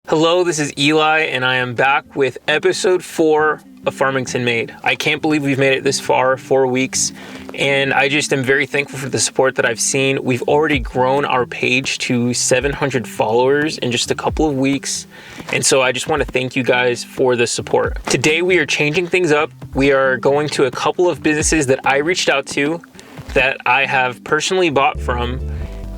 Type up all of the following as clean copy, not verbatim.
Hello, this is Eli, and I am back with episode 4 of Farmington Made. I can't believe we've made it this far, 4 weeks, and I just am very thankful for the support that I've seen. We've already grown our page to 700 followers in just a couple of weeks, and so I just want to thank you guys for the support. Today we are changing things up. We are going to a couple of businesses that I reached out to, that I have personally bought from,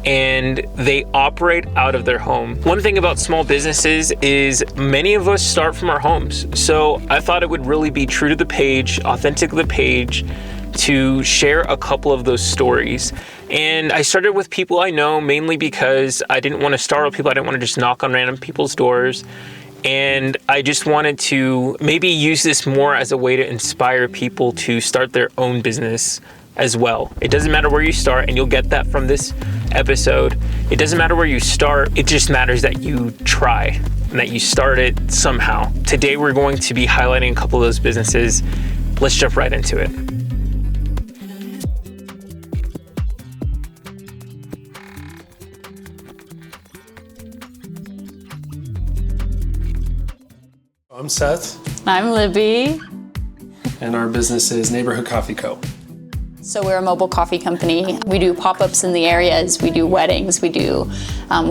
and they operate out of their home. One thing about small businesses is many of us start from our homes. So I thought it would really be true to the page, authentic to the page, to share a couple of those stories. And I started with people I know, mainly because I didn't want to startle people. I didn't want to just knock on random people's doors. And I just wanted to maybe use this more as a way to inspire people to start their own business as well. It doesn't matter where you start, and you'll get that from this episode. It doesn't matter where you start, it just matters that you try and that you start it somehow. Today we're going to be highlighting a couple of those businesses. Let's jump right into it. I'm Seth. I'm Libby. And our business is Neighborhood Coffee Co. So we're a mobile coffee company. We do pop-ups in the areas, we do weddings, we do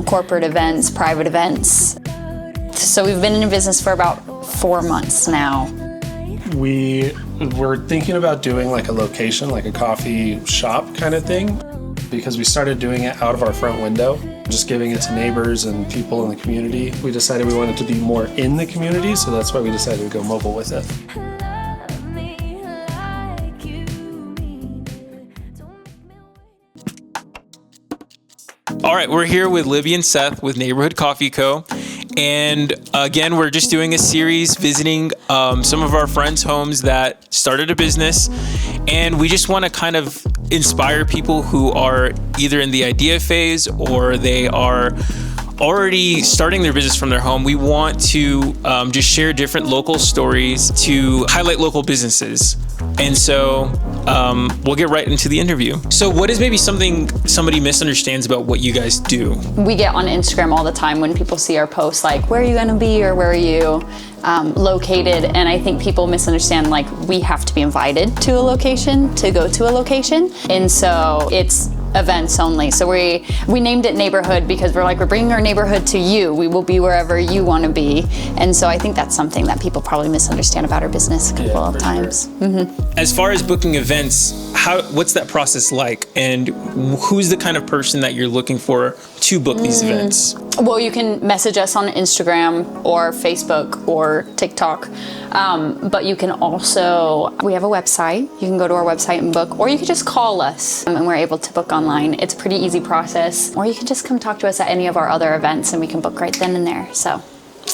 corporate events, private events. So we've been in business for about 4 months now. We were thinking about doing like a location, like a coffee shop kind of thing, because we started doing it out of our front window, just giving it to neighbors and people in the community. We decided we wanted to be more in the community, so that's why we decided to go mobile with it. All right, we're here with Libby and Seth with Neighborhood Coffee Co. And again, we're just doing a series visiting some of our friends' homes that started a business. And we just want to kind of inspire people who are either in the idea phase or they are already starting their business from their home. We want to just share different local stories to highlight local businesses. And so we'll get right into the interview. So what is maybe something somebody misunderstands about what you guys do? We get on Instagram all the time when people see our posts like, where are you gonna be or where are you located? And I think people misunderstand, like, we have to be invited to a location to go to a location. And so it's events only. So we named it Neighborhood because we're bringing our neighborhood to you. We will be wherever you want to be. And so I think that's something that people probably misunderstand about our business a couple of times. Sure. Mm-hmm. As far as booking events, what's that process like? And who's the kind of person that you're looking for to book these events? Well, you can message us on Instagram or Facebook or TikTok. But you can also, we have a website. You can go to our website and book, or you can just call us and we're able to book online. It's a pretty easy process. Or you can just come talk to us at any of our other events and we can book right then and there. So.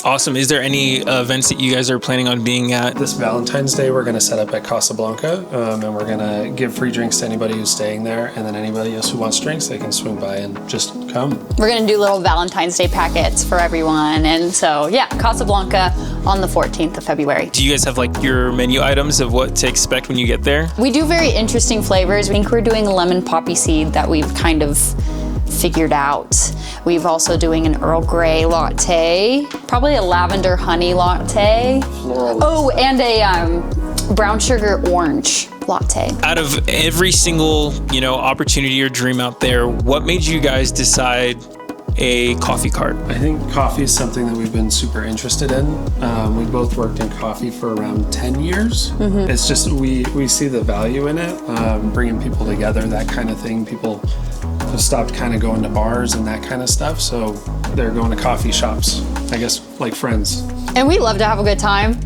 Awesome. Is there any events that you guys are planning on being at? This Valentine's Day, we're going to set up at Casablanca, and we're going to give free drinks to anybody who's staying there. And then anybody else who wants drinks, they can swing by and just come. We're going to do little Valentine's Day packets for everyone. And so, yeah, Casablanca on the 14th of February. Do you guys have your menu items of what to expect when you get there? We do very interesting flavors. I think we're doing a lemon poppy seed that we've kind of figured out. We've also doing an Earl Grey latte, probably a lavender honey latte. Oh, and a brown sugar orange latte. Out of every single, opportunity or dream out there, what made you guys decide a coffee cart? I think coffee is something that we've been super interested in. We both worked in coffee for around 10 years. Mm-hmm. It's just, we see the value in it, bringing people together, that kind of thing. People have stopped kind of going to bars and that kind of stuff, so they're going to coffee shops, I guess, like friends. And we love to have a good time.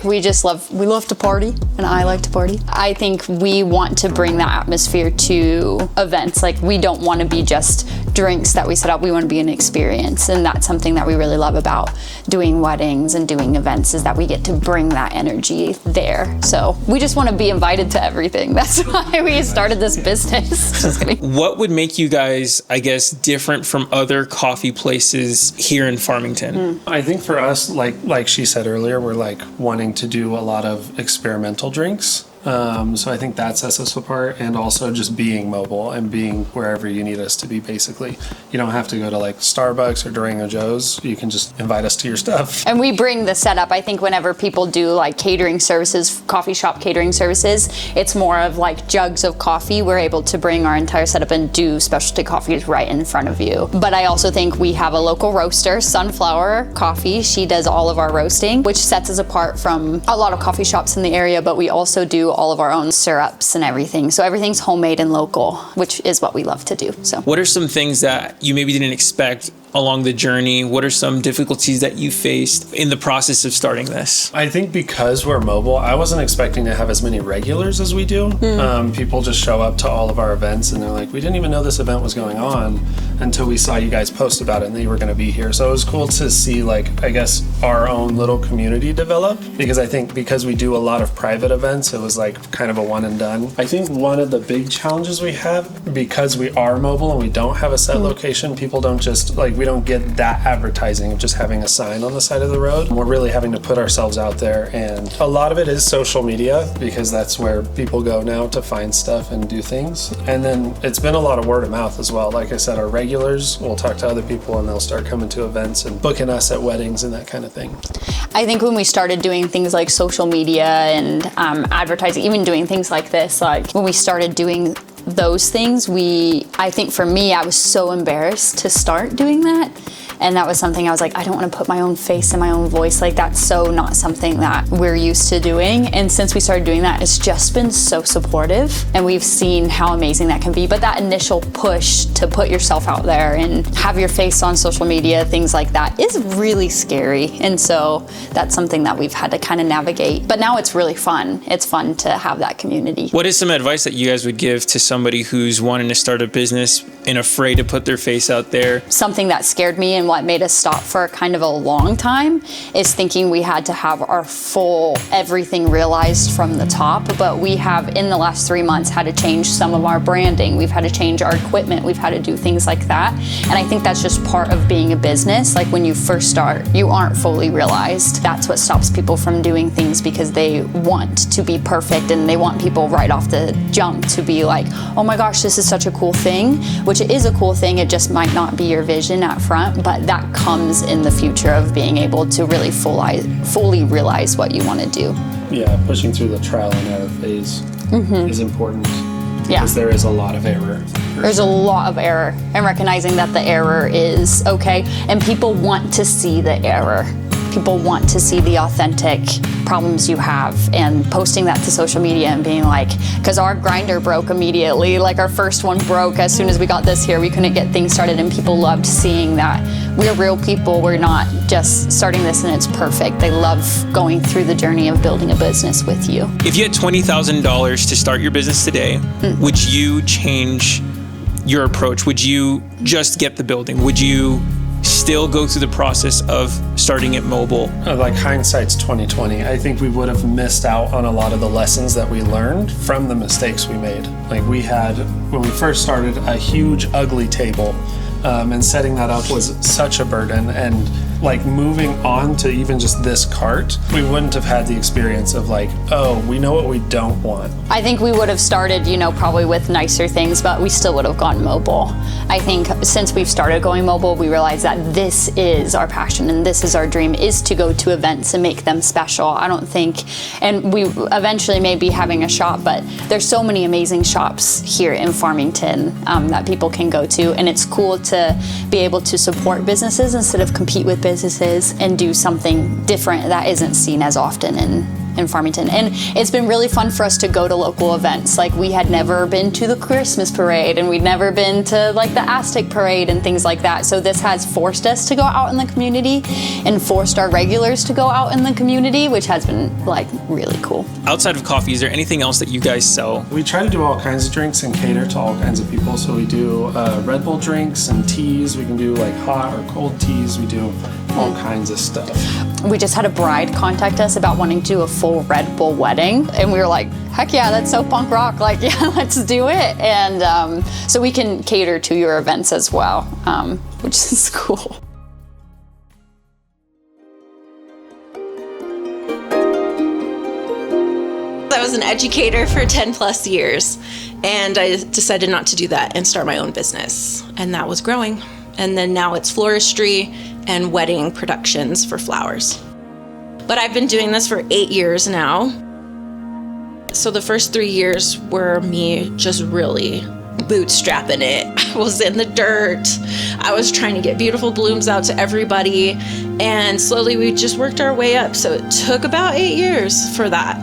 We love to party, and I like to party. I think we want to bring that atmosphere to events. We don't want to be just drinks that we set up. We want to be an experience, and that's something that we really love about doing weddings and doing events, is that we get to bring that energy there. So we just want to be invited to everything. That's why we started this business. Just kidding. What would make you guys, I guess, different from other coffee places here in Farmington? I think for us, like she said earlier, we're wanting to do a lot of experimental drinks. So I think that sets us apart, and also just being mobile and being wherever you need us to be, basically. You don't have to go to like Starbucks or Durango Joe's. You can just invite us to your stuff. And we bring the setup. I think whenever people do like catering services, coffee shop catering services, it's more of like jugs of coffee. We're able to bring our entire setup and do specialty coffees right in front of you. But I also think we have a local roaster, Sunflower Coffee. She does all of our roasting, which sets us apart from a lot of coffee shops in the area, but we also do all of our own syrups and everything. So everything's homemade and local, which is what we love to do. So What are some things that you maybe didn't expect along the journey? What are some difficulties that you faced in the process of starting this? I think because we're mobile, I wasn't expecting to have as many regulars as we do. People just show up to all of our events and they're like, we didn't even know this event was going on until we saw you guys post about it and that you were going to be here. So it was cool to see, like, I guess our own little community develop, because I think because we do a lot of private events, it was like kind of a one and done. I think one of the big challenges we have, because we are mobile and we don't have a set location, people don't just like, we don't get that advertising of just having a sign on the side of the road. We're really having to put ourselves out there, and a lot of it is social media, because that's where people go now to find stuff and do things. And then it's been a lot of word of mouth as well. Like I said, our regulars will talk to other people and they'll start coming to events and booking us at weddings and that kind of thing. I think when we started doing things like social media and advertising, even doing things like this, like when we started doing those things, I think for me, I was so embarrassed to start doing that. And that was something I was like, I don't want to put my own face and my own voice. Like, that's so not something that we're used to doing. And since we started doing that, it's just been so supportive. And we've seen how amazing that can be. But that initial push to put yourself out there and have your face on social media, things like that, is really scary. And so that's something that we've had to kind of navigate. But now it's really fun. It's fun to have that community. What is some advice that you guys would give to somebody who's wanting to start a business and afraid to put their face out there? Something that scared me and what made us stop for kind of a long time is thinking we had to have our full everything realized from the top. But we have, in the last 3 months, had to change some of our branding. We've had to change our equipment. We've had to do things like that. And I think that's just part of being a business. Like, when you first start, you aren't fully realized. That's what stops people from doing things, because they want to be perfect and they want people right off the jump to be like, oh my gosh, this is such a cool thing, which it is a cool thing. It just might not be your vision at front, but that comes in the future of being able to really fully realize what you want to do. Yeah, pushing through the trial and error phase is important, because there is a lot of error. There's a lot of error, and recognizing that the error is okay, and people want to see the error. People want to see the authentic problems you have, and posting that to social media and being like, because our grinder broke immediately, like our first one broke as soon as we got this here. We couldn't get things started, and people loved seeing that we're real people. We're not just starting this and it's perfect. They love going through the journey of building a business with you. If you had $20,000 to start your business today, would you change your approach? Would you just get the building? Would you still go through the process of starting it mobile? Like, hindsight's 2020. I think we would have missed out on a lot of the lessons that we learned from the mistakes we made. Like, we had, when we first started, a huge, ugly table, and setting that up was such a burden. And like, moving on to even just this cart, we wouldn't have had the experience of like, oh, we know what we don't want. I think we would have started, probably with nicer things, but we still would have gone mobile. I think since we've started going mobile, we realized that this is our passion and this is our dream, is to go to events and make them special. I don't think, and we eventually may be having a shop, but there's so many amazing shops here in Farmington that people can go to, and it's cool to be able to support businesses instead of compete with businesses and do something different that isn't seen as often in Farmington. And it's been really fun for us to go to local events. Like, we had never been to the Christmas parade, and we'd never been to like the Aztec parade and things like that. So this has forced us to go out in the community and forced our regulars to go out in the community, which has been like really cool. Outside of coffee, is there anything else that you guys sell? We try to do all kinds of drinks and cater to all kinds of people. So we do Red Bull drinks and teas. We can do like hot or cold teas. We do all kinds of stuff. We just had a bride contact us about wanting to do a full Red Bull wedding, and we were like, heck yeah, that's so punk rock, like, yeah, let's do it. And so we can cater to your events as well, which is cool. I was an educator for 10 plus years, and I decided not to do that and start my own business. And that was growing. And then now it's floristry and wedding productions for flowers. But I've been doing this for 8 years now. So the first 3 years were me just really bootstrapping it. I was in the dirt. I was trying to get beautiful blooms out to everybody. And slowly we just worked our way up. So it took about 8 years for that.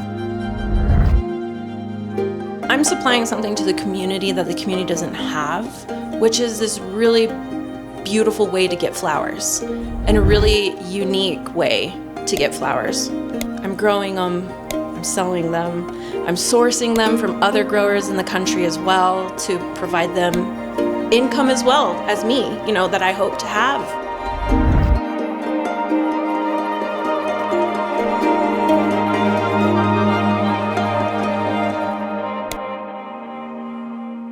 I'm supplying something to the community that the community doesn't have, which is this really beautiful way to get flowers and a really unique way to get flowers. I'm growing them, I'm selling them, I'm sourcing them from other growers in the country as well to provide them income as well as me, that I hope to have.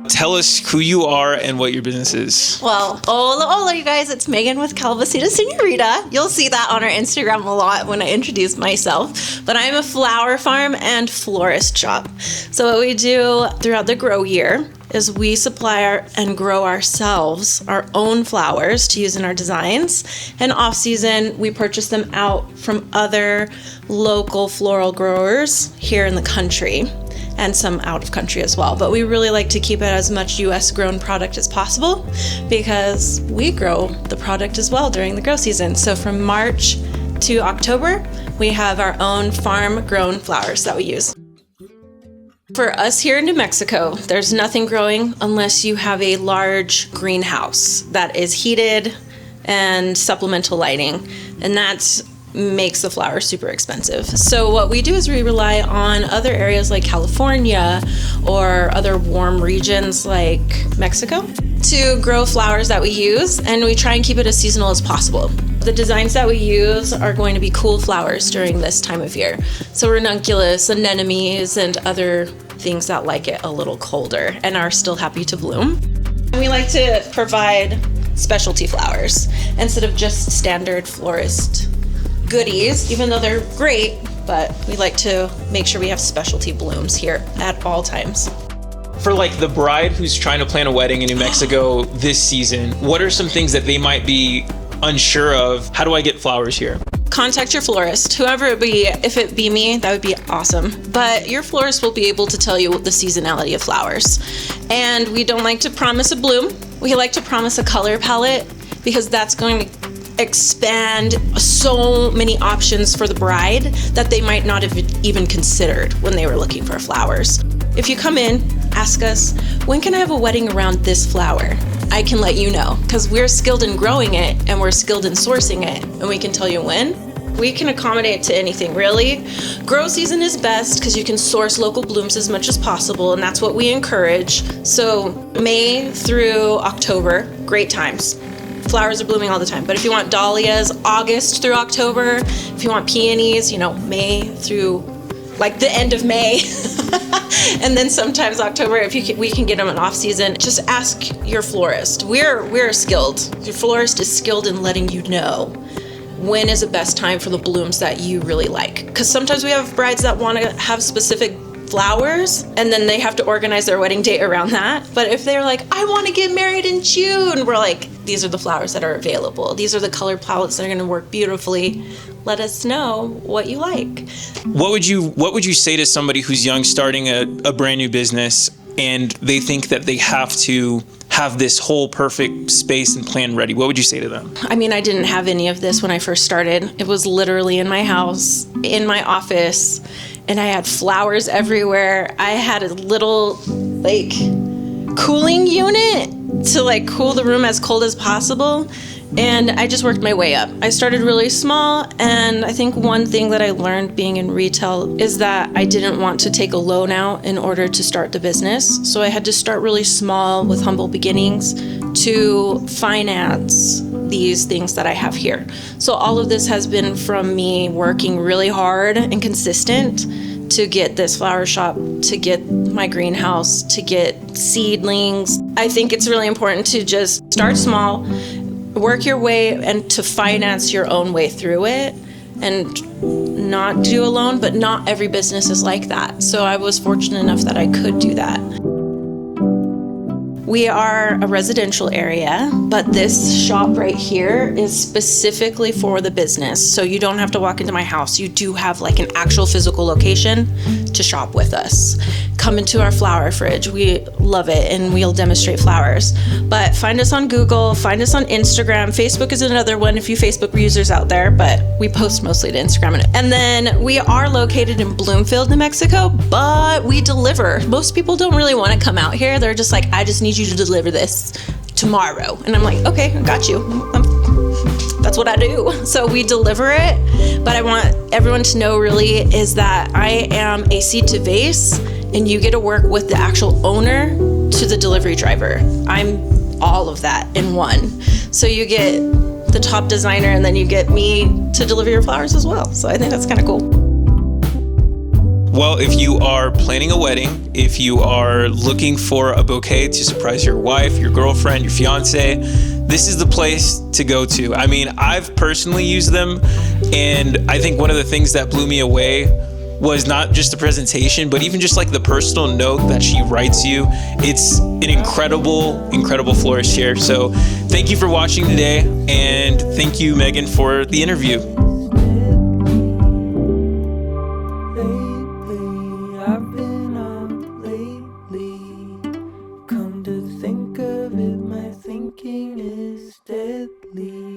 Tell us who you are and what your business is. Well, hola, you guys. It's Megan with Calabacita Senorita. You'll see that on our Instagram a lot when I introduce myself. But I'm a flower farm and florist shop. So what we do throughout the grow year is we supply and grow ourselves our own flowers to use in our designs. And off season, we purchase them out from other local floral growers here in the country, and some out of country as well. But we really like to keep it as much US grown product as possible because we grow the product as well during the grow season. So from March to October, we have our own farm grown flowers that we use. For us here in New Mexico, there's nothing growing unless you have a large greenhouse that is heated and supplemental lighting. And that's makes the flowers super expensive. So what we do is we rely on other areas like California or other warm regions like Mexico to grow flowers that we use, and we try and keep it as seasonal as possible. The designs that we use are going to be cool flowers during this time of year. So ranunculus, anemones, and other things that like it a little colder and are still happy to bloom. We like to provide specialty flowers instead of just standard florist goodies, even though they're great, but we like to make sure we have specialty blooms here at all times. For like the bride who's trying to plan a wedding in New Mexico this season, what are some things that they might be unsure of? How do I get flowers here? Contact your florist, whoever it be. If it be me, that would be awesome. But your florist will be able to tell you the seasonality of flowers. And we don't like to promise a bloom. We like to promise a color palette because that's going to expand so many options for the bride that they might not have even considered when they were looking for flowers. If you come in, ask us, when can I have a wedding around this flower? I can let you know because we're skilled in growing it and we're skilled in sourcing it, and we can tell you when. We can accommodate to anything, really. Grow season is best because you can source local blooms as much as possible, and that's what we encourage. So May through October, great times. Flowers are blooming all the time. But if you want dahlias, August through October. If you want peonies, May through like the end of May. And then sometimes October, we can get them in off season. Just ask your florist. We're skilled. Your florist is skilled in letting you know when is the best time for the blooms that you really like. Because sometimes we have brides that want to have specific flowers and then they have to organize their wedding date around that. But if they're like, I want to get married in June, we're like, these are the flowers that are available. These are the color palettes that are going to work beautifully. Let us know what you like. What would you say to somebody who's young, starting a brand new business, and they think that they have to have this whole perfect space and plan ready? What would you say to them? I mean, I didn't have any of this when I first started. It was literally in my house, in my office, and I had flowers everywhere. I had a little cooling unit to cool the room as cold as possible. And I just worked my way up. I started really small, and I think one thing that I learned being in retail is that I didn't want to take a loan out in order to start the business. So I had to start really small with humble beginnings to finance these things that I have here. So all of this has been from me working really hard and consistent to get this flower shop, to get my greenhouse, to get seedlings. I think it's really important to just start small, work your way, and to finance your own way through it. and not do a loan, but not every business is like that. So I was fortunate enough that I could do that. We are a residential area, but this shop right here is specifically for the business. So you don't have to walk into my house. You do have like an actual physical location to shop with us. Come into our flower fridge. We love it, and we'll demonstrate flowers. But find us on Google, find us on Instagram. Facebook is another one if you Facebook users out there, but we post mostly to Instagram. And then we are located in Bloomfield, New Mexico, but we deliver. Most people don't really want to come out here. They're just like, I just need you to deliver this tomorrow. And I'm like, okay, I got you. That's what I do. So we deliver it. But I want everyone to know really is that I am a seed to vase, and you get to work with the actual owner to the delivery driver. I'm all of that in one. So you get the top designer, and then you get me to deliver your flowers as well. So I think that's kind of cool. Well, if you are planning a wedding, if you are looking for a bouquet to surprise your wife, your girlfriend, your fiance, this is the place to go to. I mean, I've personally used them, and I think one of the things that blew me away was not just the presentation, but even just like the personal note that she writes you. It's an incredible florist here. So thank you for watching today, and thank you, Megan, for the interview. I've been up lately. Come to think of it, my thinking is deadly.